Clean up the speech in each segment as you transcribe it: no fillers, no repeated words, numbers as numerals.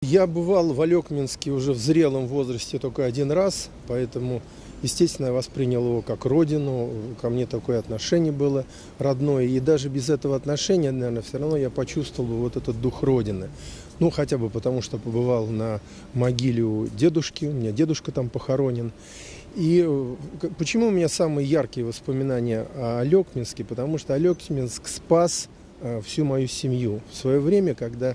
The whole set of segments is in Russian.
Я бывал в Алекминске уже в зрелом возрасте только один раз, поэтому, естественно, я воспринял его как родину, ко мне такое отношение было родное. И даже без этого отношения, наверное, все равно я почувствовал вот этот дух родины. Ну, хотя бы потому, что побывал на могиле у дедушки, у меня дедушка там похоронен. И почему у меня самые яркие воспоминания о Алекминске? Потому что Алекминск спас всю мою семью. В свое время, когда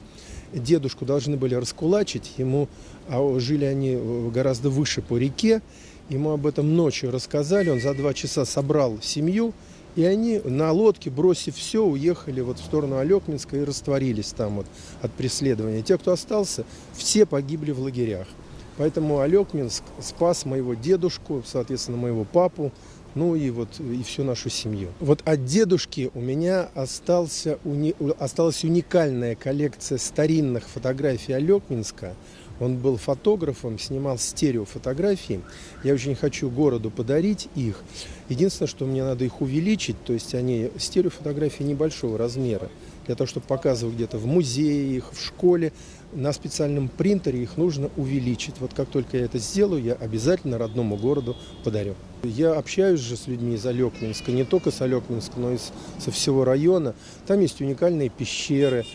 дедушку должны были раскулачить, жили они гораздо выше по реке, ему об этом ночью рассказали, он за 2 часа собрал семью, и они на лодке, бросив все, уехали вот в сторону Алекминска и растворились там вот от преследования. Те, кто остался, все погибли в лагерях. Поэтому Алекминск спас моего дедушку, соответственно, моего папу, ну и всю нашу семью. Вот от дедушки у меня осталась уникальная коллекция старинных фотографий Алекминска. Он был фотографом, снимал стереофотографии. Я очень хочу городу подарить их. Единственное, что мне надо их увеличить, то есть они стереофотографии небольшого размера. Для того, чтобы показывать где-то в музее их, в школе, на специальном принтере их нужно увеличить. Вот как только я это сделаю, я обязательно родному городу подарю. Я общаюсь же с людьми из Алекминска, не только с Алекминска, но и со всего района. Там есть уникальные пещеры,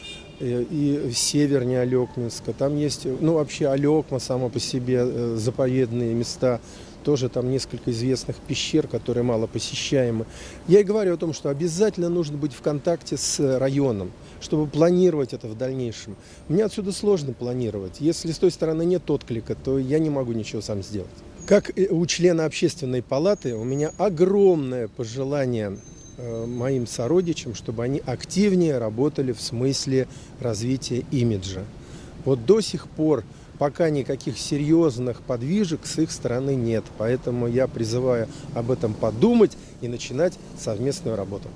и севернее Алекминска. Там есть, вообще Алекма сама по себе, заповедные места. Тоже там несколько известных пещер, которые мало посещаемы. Я и говорю о том, что обязательно нужно быть в контакте с районом, чтобы планировать это в дальнейшем. Мне отсюда сложно планировать. Если с той стороны нет отклика, то я не могу ничего сам сделать. Как у члена общественной палаты, у меня огромное пожелание моим сородичам, чтобы они активнее работали в смысле развития имиджа. Вот до сих пор пока никаких серьезных подвижек с их стороны нет. Поэтому я призываю об этом подумать и начинать совместную работу.